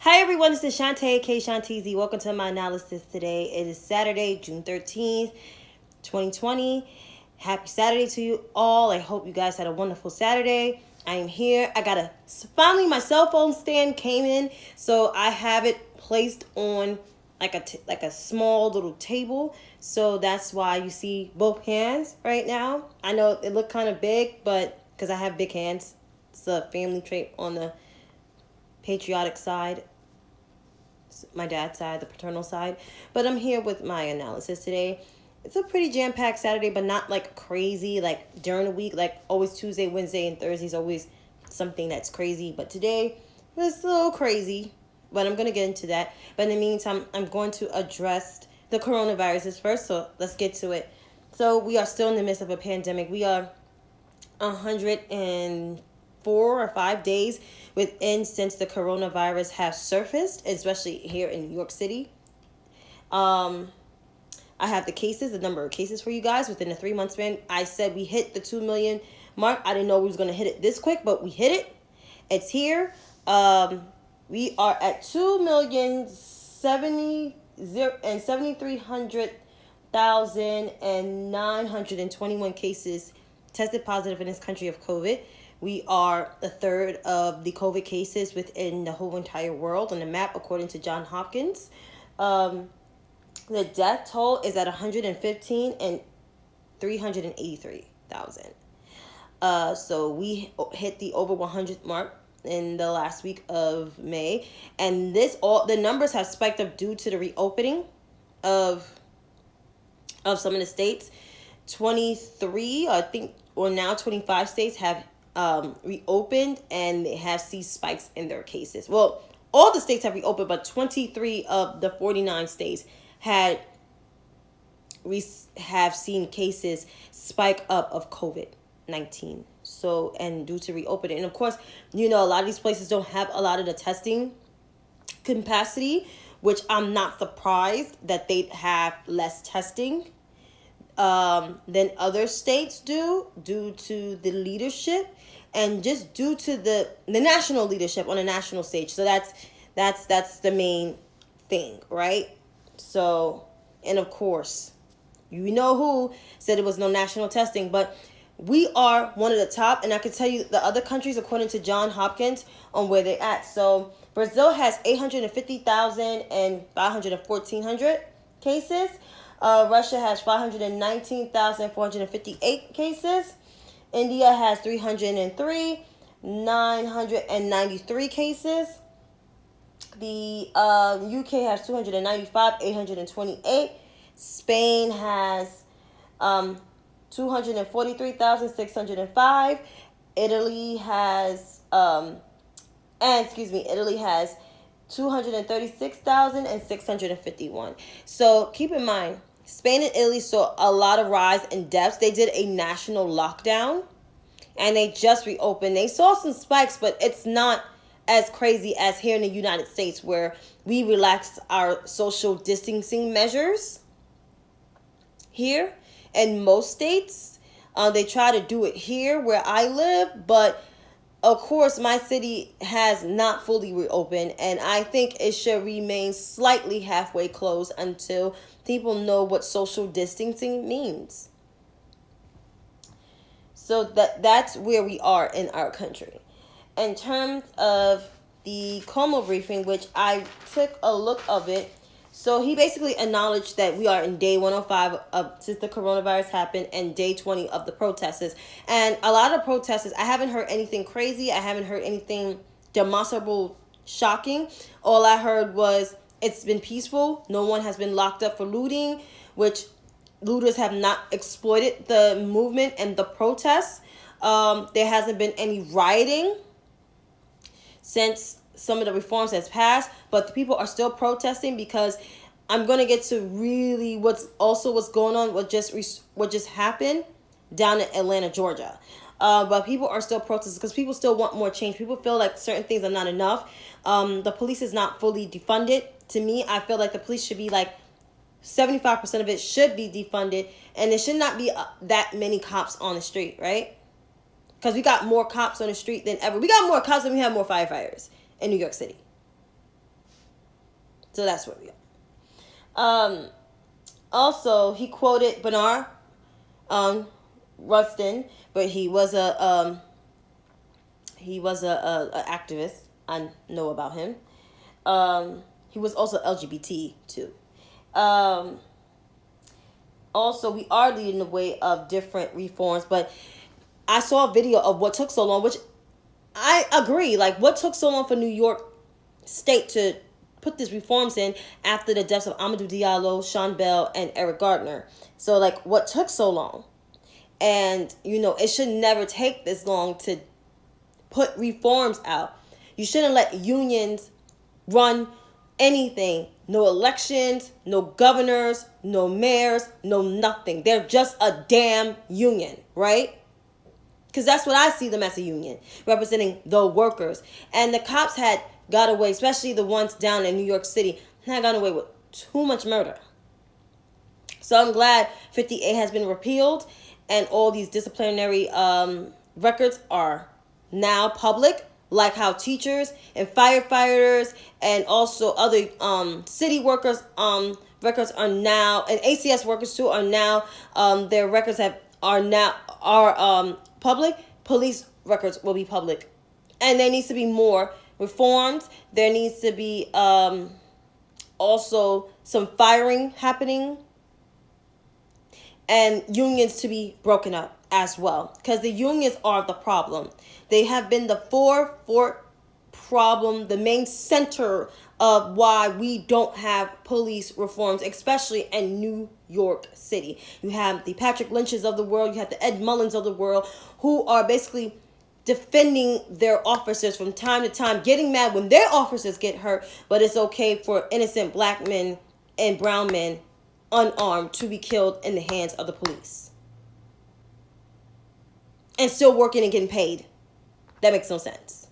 Hi everyone, this is Shantae, K Shanteezy. Welcome to my analysis today. It is Saturday, June 13th, 2020. Happy Saturday to you all. I hope you guys had a wonderful Saturday. I am here. Finally my cell phone stand came in, so I have it placed on like a small little table. So that's why you see both hands right now. I know it looked kind of big, but because I have big hands, it's a family trait on the patriotic side, my dad's side, the paternal side. But I'm here with my analysis today. It's a pretty jam-packed Saturday, but not like crazy like during the week. Like always Tuesday, Wednesday, and Thursday's always something that's crazy. But today was a little crazy, but I'm going to get into that. But in the meantime, I'm going to address the coronavirus first, so let's get to it. So we are still in the midst of a pandemic. We are 104 or 5 days since the coronavirus has surfaced, especially here in New York City. I have the number of cases for you guys within a 3-month span. I said we hit the 2 million mark. I didn't know we was going to hit it this quick, but we hit it. It's here. We are at 2,073,921 cases tested positive in this country of COVID. We are a third of the COVID cases within the whole entire world on the map, according to Johns Hopkins. The death toll is at 115 and 383,000. So we hit the over 100 mark in the last week of May, and the numbers have spiked up due to the reopening of some of the states. 23, I think, or now 25 states have reopened, and they have seen spikes in their cases. Well, all the states have reopened, but 23 of the 49 states have seen cases spike up of COVID-19. So, and due to reopening, and of course, a lot of these places don't have a lot of the testing capacity, which I'm not surprised that they have less testing than other states do, due to the leadership and just due to the national leadership on a national stage. So that's the main thing, right? So, and of course, who said there was no national testing, but we are one of the top, and I can tell you the other countries according to Johns Hopkins on where they're at. So Brazil has 850,000 and 1,400 cases. Russia has 519,458 cases. India has 303,993 cases. The UK has 295,828. Spain has 243,605. Italy has 236,651. So keep in mind, Spain and Italy saw a lot of rise in deaths. They did a national lockdown, and they just reopened. They saw some spikes, but it's not as crazy as here in the United States, where we relaxed our social distancing measures. Here in most states, they try to do it here where I live, but of course my city has not fully reopened, and I think it should remain slightly halfway closed until people know what social distancing means. So that's where we are in our country. In terms of the Como briefing, which I took a look of it, so he basically acknowledged that we are in day 105 since the coronavirus happened, and day 20 of the protesters. And a lot of protesters, I haven't heard anything crazy. I haven't heard anything demonstrable shocking. All I heard was it's been peaceful. No one has been locked up for looting, which looters have not exploited the movement and the protests. There hasn't been any rioting since some of the reforms has passed, but the people are still protesting, because I'm going to get to really what's going on, what just happened down in Atlanta, Georgia. But people are still protesting because people still want more change. People feel like certain things are not enough. The police is not fully defunded. To me, I feel like the police should be like 75% of it should be defunded, and there should not be that many cops on the street, right? Because we got more cops on the street than ever. We got more cops than we have more firefighters in New York City. So that's where we are. Also, he quoted Bernard Rustin, but he was a activist. I know about him. He was also LGBT too. Also, we are leading the way of different reforms, but I saw a video of what took so long, which I agree. Like, what took so long for New York State to put these reforms in after the deaths of Amadou Diallo, Sean Bell, and Eric Gardner? So, like, what took so long? And, it should never take this long to put reforms out. You shouldn't let unions run anything. No elections, no governors, no mayors, no nothing. They're just a damn union, right? Because that's what I see them as, a union, representing the workers. And the cops had got away, especially the ones down in New York City, had gotten away with too much murder. So I'm glad 50A has been repealed and all these disciplinary records are now public, like how teachers and firefighters and also other city workers records are now, and ACS workers too are now, their records are public. Police records will be public, and there needs to be more reforms. There needs to be also some firing happening, and unions to be broken up as well, because the unions are the problem. They have been the forefront problem, the main center of why we don't have police reforms, especially in New York City. You have the Patrick Lynches of the world, you have the Ed Mullins of the world, who are basically defending their officers from time to time, getting mad when their officers get hurt, but it's okay for innocent black men and brown men unarmed to be killed in the hands of the police and still working and getting paid. That makes no sense.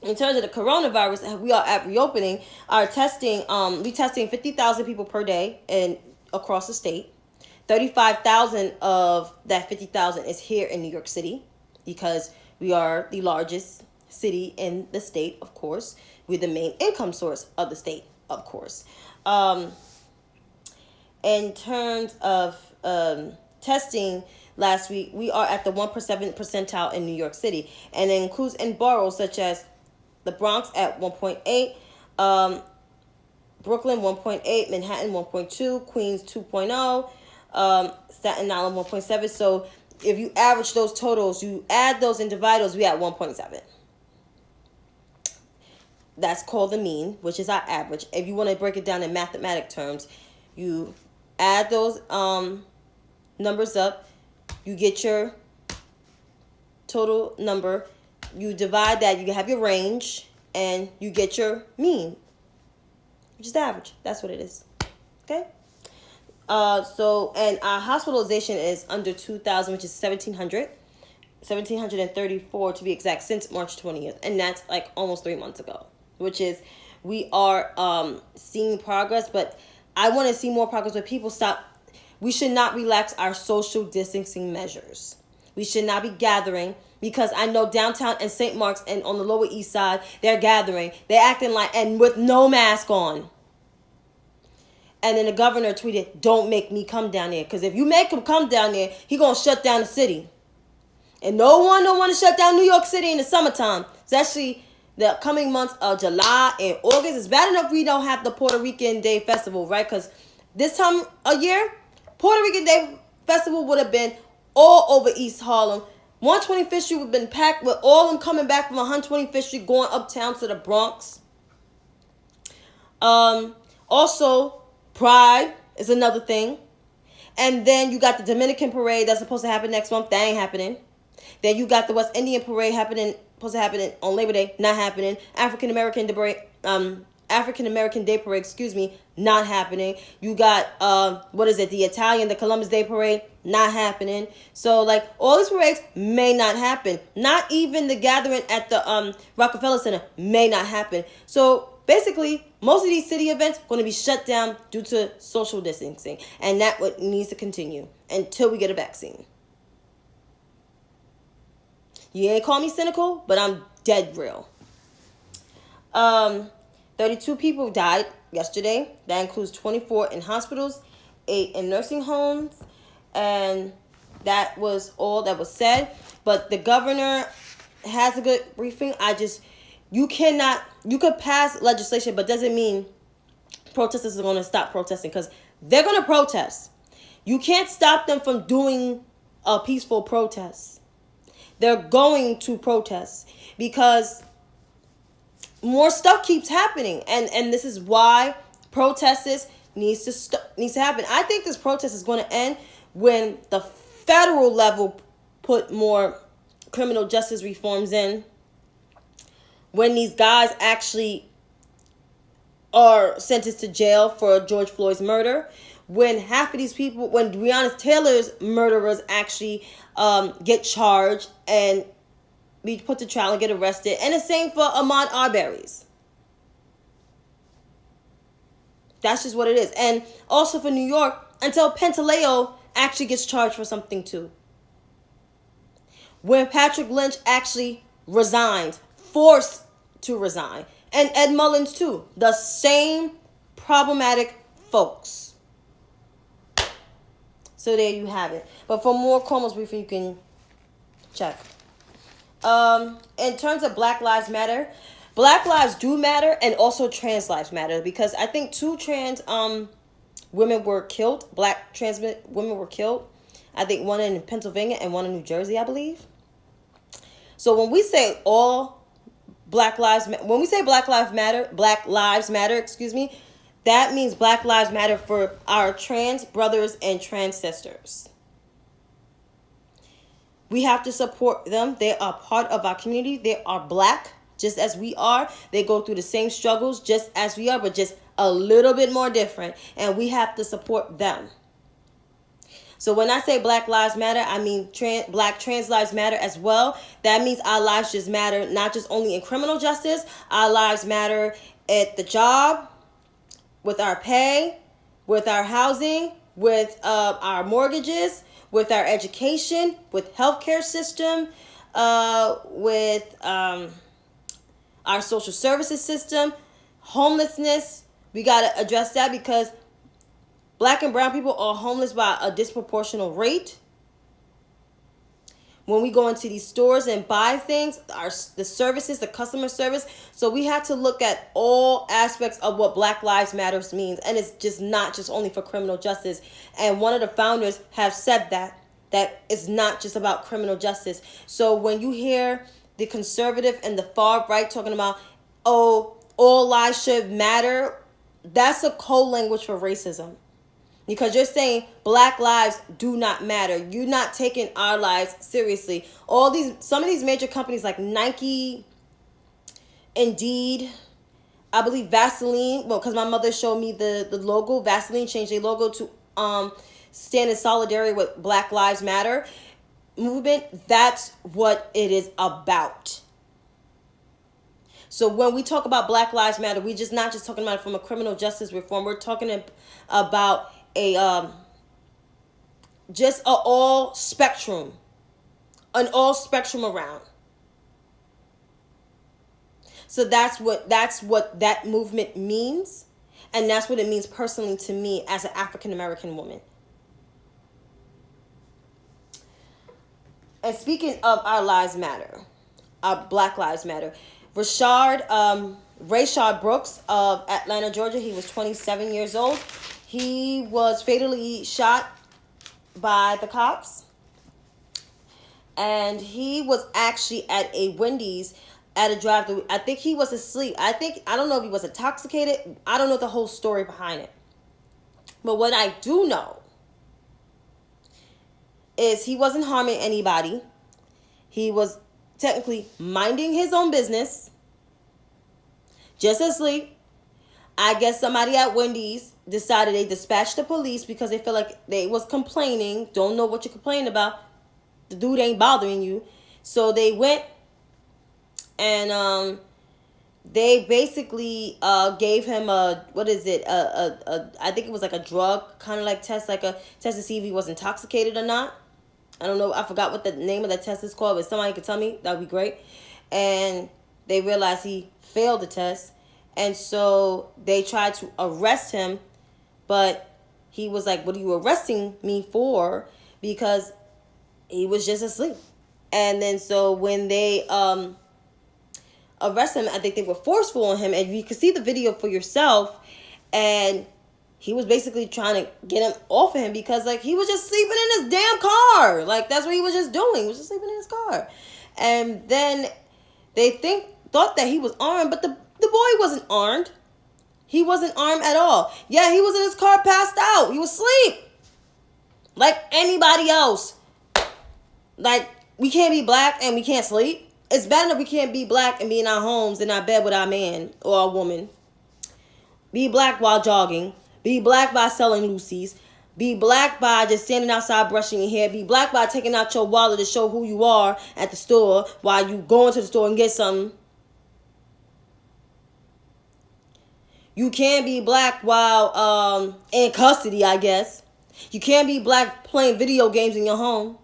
In terms of the coronavirus, we are at reopening. Our testing, we testing 50,000 people per day and across the state. 35,000 of that 50,000 is here in New York City, because we are the largest city in the state, of course. We're the main income source of the state, of course. In terms of testing, last week, we are at the 1% percentile in New York City, and it includes in boroughs such as the Bronx at 1.8, Brooklyn 1.8, Manhattan 1.2, Queens 2.0, Staten Island 1.7. So if you average those totals, you add those and divide those, we at 1.7. That's called the mean, which is our average. If you want to break it down in mathematic terms, you add those numbers up, you get your total number, you divide that, you have your range, and you get your mean, which is the average. That's what it is. Okay? And our hospitalization is under 2,000, which is 1,734 to be exact, since March 20th. And that's like almost 3 months ago, which is, we are seeing progress, but I want to see more progress where people stop. We should not relax our social distancing measures. We should not be gathering, because I know downtown and St. Mark's and on the Lower East Side, they're gathering. They're acting like, and with no mask on. And then the governor tweeted, "Don't make me come down there, because if you make him come down there, he going to shut down the city." And no one don't want to shut down New York City in the summertime, especially the coming months of July and August. It's bad enough we don't have the Puerto Rican Day Festival, right? Because this time of year, Puerto Rican Day Festival would have been all over East Harlem. 125th Street would have been packed with all them coming back from 125th Street going uptown to the Bronx. Also, Pride is another thing. And then you got the Dominican Parade that's supposed to happen next month. That ain't happening. Then you got the West Indian Parade supposed to happen on Labor Day. Not happening. African American Day Parade, not happening. You got, the Columbus Day Parade, not happening. So, like, all these parades may not happen. Not even the gathering at the Rockefeller Center may not happen. So, basically, most of these city events are going to be shut down due to social distancing. And that what needs to continue until we get a vaccine. You ain't call me cynical, but I'm dead real. 32 people died yesterday. That includes 24 in hospitals, 8 in nursing homes, and that was all that was said. But the governor has a good briefing. You could pass legislation, but doesn't mean protesters are going to stop protesting, because they're going to protest. You can't stop them from doing a peaceful protest. They're going to protest because more stuff keeps happening, and this is why protests needs to happen. I think this protest is going to end when the federal level put more criminal justice reforms in, when these guys actually are sentenced to jail for George Floyd's murder, when half of these people, when Breonna Taylor's murderers actually get charged and be put to trial and get arrested. And the same for Ahmaud Arbery's. That's just what it is. And also for New York, until Pantaleo actually gets charged for something too. When Patrick Lynch actually resigned, forced to resign. And Ed Mullins too. The same problematic folks. So there you have it. But for more Cuomo's briefing, you can check. In terms of Black Lives Matter, Black lives do matter, and also trans lives matter, because I think 2 trans women were killed. Black trans women were killed. I think one in Pennsylvania and one in New Jersey, I believe. So when we say Black Lives Matter, that means Black Lives Matter for our trans brothers and trans sisters. We have to support them. They are part of our community. They are Black, just as we are. They go through the same struggles just as we are, but just a little bit more different. And we have to support them. So when I say Black Lives Matter, I mean Black trans lives matter as well. That means our lives just matter, not just only in criminal justice. Our lives matter at the job, with our pay, with our housing, with our mortgages, with our education, with healthcare system, with our social services system, homelessness. We got to address that, because Black and brown people are homeless by a disproportionate rate. When we go into these stores and buy things, the services, the customer service. So we have to look at all aspects of what Black Lives Matter means. And it's just not just only for criminal justice. And one of the founders have said that it's not just about criminal justice. So when you hear the conservative and the far right talking about, oh, all lives should matter, that's a code language for racism. Because you're saying Black lives do not matter. You're not taking our lives seriously. Some of these major companies like Nike, Indeed, I believe Vaseline, well, because my mother showed me the logo, Vaseline changed their logo to stand in solidarity with Black Lives Matter movement. That's what it is about. So when we talk about Black Lives Matter, we just not just talking about it from a criminal justice reform. We're talking about just an all spectrum around. So that's what that movement means, and that's what it means personally to me as an African American woman. And speaking of our lives matter, our Black Lives Matter, Rayshard Brooks of Atlanta, Georgia, he was 27 years old. He was fatally shot by the cops. And he was actually at a Wendy's at a drive-thru. I think he was asleep. I don't know if he was intoxicated. I don't know the whole story behind it. But what I do know is he wasn't harming anybody. He was technically minding his own business, just asleep. I guess somebody at Wendy's decided they dispatched the police because they feel like they was complaining. Don't know what you're complaining about. The dude ain't bothering you. So they went and they basically gave him I think it was like a drug kind of like test, like a test to see if he was intoxicated or not. I don't know. I forgot what the name of the test is called, but somebody could tell me. That would be great. And they realized he failed the test. And so they tried to arrest him, but he was like, what are you arresting me for? Because he was just asleep. And then so when they arrested him, I think they were forceful on him. And you can see the video for yourself. And he was basically trying to get him off of him because, like, he was just sleeping in his damn car. Like, that's what he was just doing. He was just sleeping in his car. And then they thought that he was armed, but the boy wasn't armed. He wasn't armed at all. Yeah, he was in his car passed out. He was asleep. Like anybody else. Like, we can't be black and we can't sleep. It's bad enough we can't be black and be in our homes, in our bed with our man or our woman. Be black while jogging. Be black by selling Lucy's. Be black by just standing outside brushing your hair. Be black by taking out your wallet to show who you are at the store while you go into the store and get something. You can't be black while in custody, I guess. You can't be black playing video games in your home.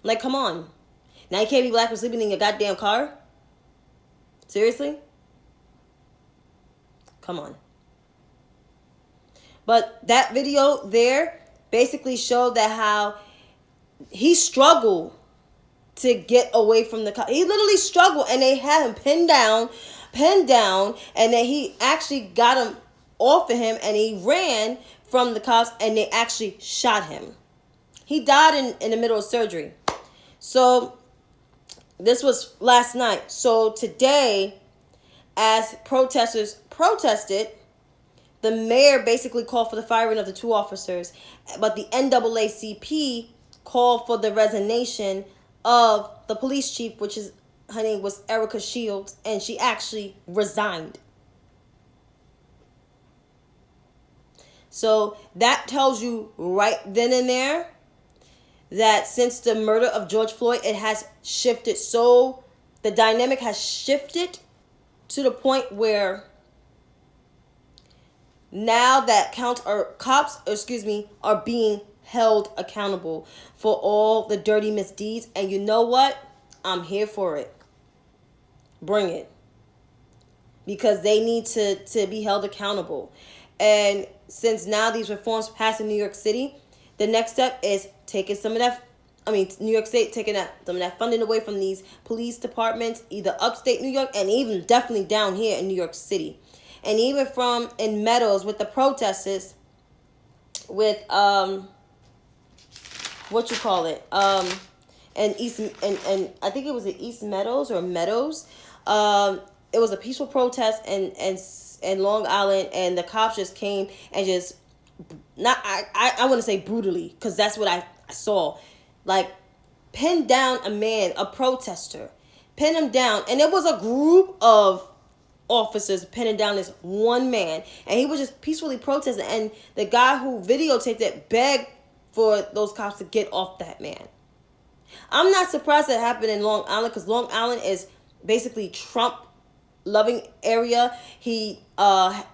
Like, come on. Now you can't be black for sleeping in your goddamn car? Seriously? Come on. But that video there basically showed that how he struggled to get away from the cops. He literally struggled, and they had him pinned down, and then he actually got him off of him, and he ran from the cops, and they actually shot him. He died in the middle of surgery. So this was last night. So today, as protesters protested, the mayor basically called for the firing of the two officers, but the NAACP called for the resignation of the police chief, which is, her name was Erica Shields, and she actually resigned. So that tells you right then and there that since the murder of George Floyd, it has shifted. So the dynamic has shifted to the point where now that cops are being held accountable for all the dirty misdeeds. And you know what? I'm here for it. Bring it. Because they need to be held accountable. And since now these reforms passed in New York City, the next step is taking some of that, New York State taking some of that funding away from these police departments, either upstate New York and even definitely down here in New York City. And even from in Meadows with the protesters with and East and I think it was the East Meadows or Meadows. It was a peaceful protest in Long Island, and the cops just came and just I want to say brutally, because that's what I saw, like pinned down a man, a protester, pinned him down, and it was a group of officers pinning down this one man, and he was just peacefully protesting, and the guy who videotaped it begged for those cops to get off that man. I'm not surprised that happened in Long Island, because Long Island is basically Trump loving area. He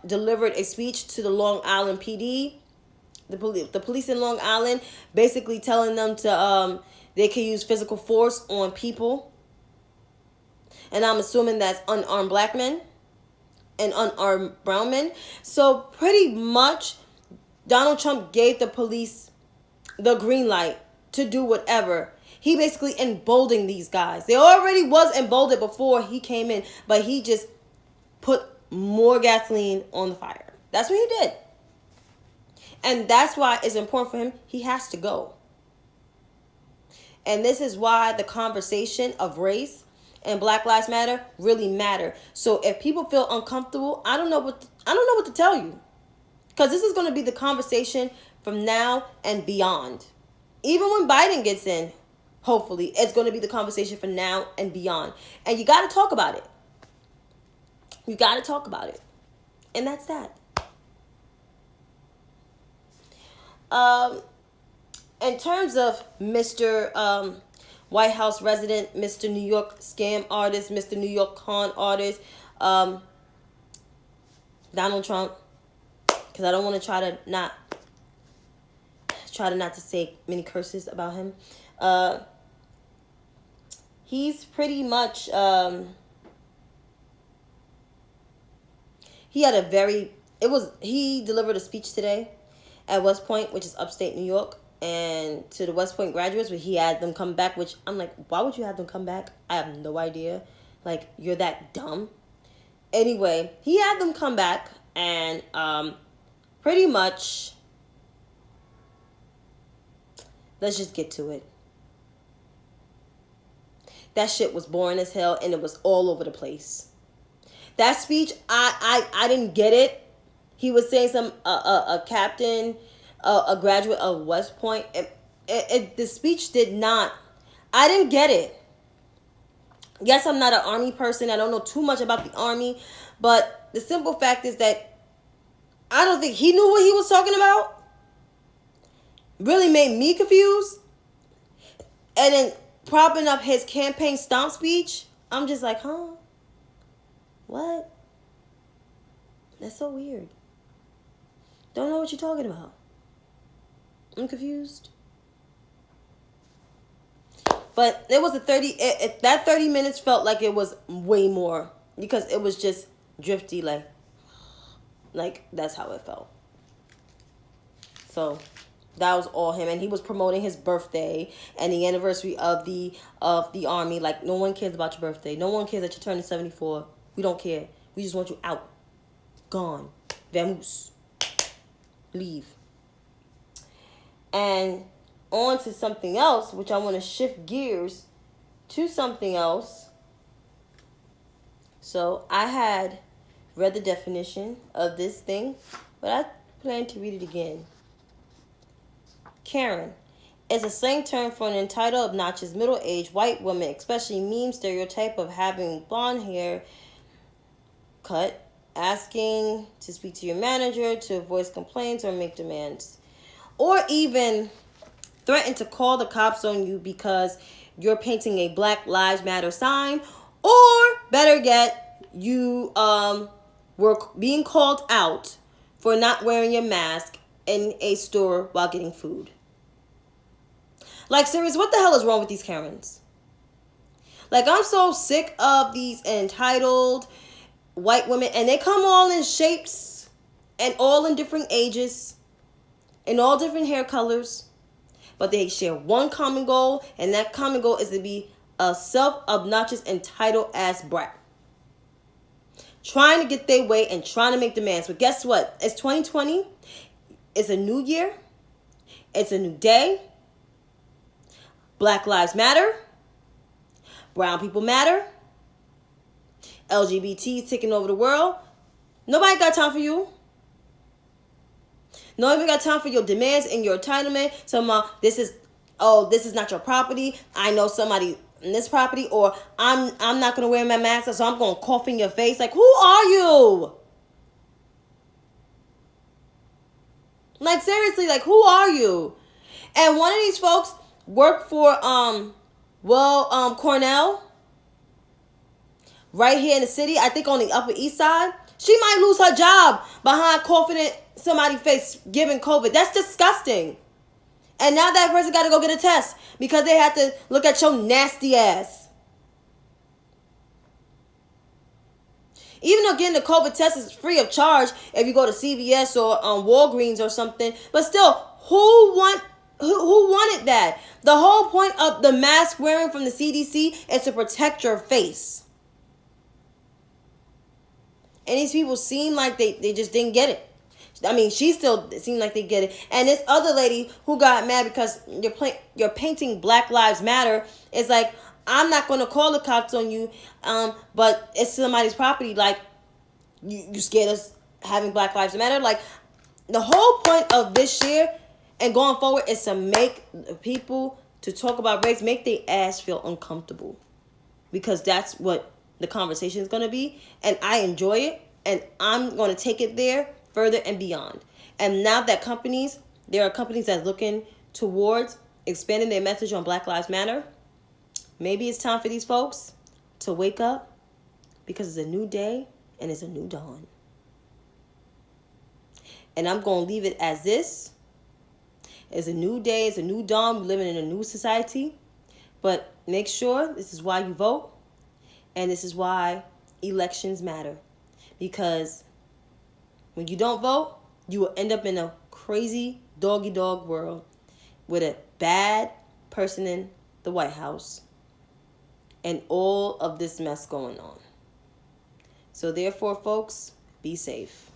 delivered a speech to the Long Island PD, the police in Long Island, basically telling them to they can use physical force on people, and I'm assuming that's unarmed black men and unarmed brown men. So pretty much Donald Trump gave the police the green light to do whatever. He basically emboldened these guys. They already was emboldened before he came in, but he just put more gasoline on the fire. That's what he did. And that's why it's important for him. He has to go. And this is why the conversation of race and Black Lives Matter really matter. So if people feel uncomfortable, I don't know what to tell you. Because this is going to be the conversation from now and beyond. Even when Biden gets in, hopefully, it's going to be the conversation from now and beyond. And you got to talk about it. You got to talk about it. And that's that. In terms of Mr. White House resident, Mr. New York scam artist, Mr. New York con artist, Donald Trump, because I don't want to try to not to say many curses about him. He's pretty much he had a very, he delivered a speech today at West Point, which is upstate New York, and to the West Point graduates, where he had them come back, which I'm like, why would you have them come back? I have no idea. Like, you're that dumb. Anyway, he had them come back, and pretty much, let's just get to it. That shit was boring as hell, and it was all over the place. That speech, I didn't get it. He was saying some a captain, a graduate of West Point. The speech did not. I didn't get it. Yes, I'm not an Army person. I don't know too much about the Army, but the simple fact is that I don't think he knew what he was talking about. Really made me confused. And then propping up his campaign stomp speech, I'm just like, huh? What? That's so weird. Don't know what you're talking about. I'm confused. But it was that 30 minutes felt like it was way more, because it was just drifty, like that's how it felt. So that was all him, and he was promoting his birthday and the anniversary of the Army. Like, no one cares about your birthday. No one cares that you're turning 74. We don't care. We just want you out, gone, vamoose, leave. And on to something else, which I want to shift gears to something else. So I had read the definition of this thing, but I plan to read it again. Karen is a slang term for an entitled, obnoxious, middle-aged white woman, especially meme stereotype of having blonde hair, cut, asking to speak to your manager, to voice complaints or make demands, or even threaten to call the cops on you because you're painting a Black Lives Matter sign, or better yet, you were being called out for not wearing your mask in a store while getting food. Like, serious, what the hell is wrong with these Karens? Like, I'm so sick of these entitled white women, and they come all in shapes and all in different ages and all different hair colors, but they share one common goal, and that common goal is to be a self-obnoxious, entitled-ass brat, trying to get their way and trying to make demands. But guess what? It's 2020. It's a new year. It's a new day. Black Lives Matter. Brown people matter. LGBT is taking over the world. Nobody got time for you. Nobody got time for your demands and your entitlement. This is not your property. I know somebody in this property, or I'm not gonna wear my mask, so I'm gonna cough in your face. Like, who are you? Like, seriously, like, who are you? And one of these folks worked for Cornell, right here in the city, I think on the Upper East Side. She might lose her job behind coughing in somebody's face giving COVID. That's disgusting. And now that person got to go get a test because they had to look at your nasty ass. Even though getting the COVID test is free of charge if you go to CVS or Walgreens or something, but still, who wanted that? The whole point of the mask wearing from the CDC is to protect your face. And these people seem like they just didn't get it. I mean, she still seemed like they get it. And this other lady who got mad because you're painting Black Lives Matter is like, I'm not going to call the cops on you, but it's somebody's property. Like, you scared us having Black Lives Matter. Like, the whole point of this year and going forward is to make people to talk about race, make their ass feel uncomfortable, because that's what the conversation is going to be. And I enjoy it, and I'm going to take it there further and beyond. And now that there are companies that are looking towards expanding their message on Black Lives Matter, maybe it's time for these folks to wake up, because it's a new day and it's a new dawn. And I'm going to leave it as this. It's a new day, it's a new dawn. We're living in a new society. But make sure this is why you vote, and this is why elections matter. Because When you don't vote, you will end up in a crazy doggy dog world with a bad person in the White House and all of this mess going on. So therefore, folks, be safe.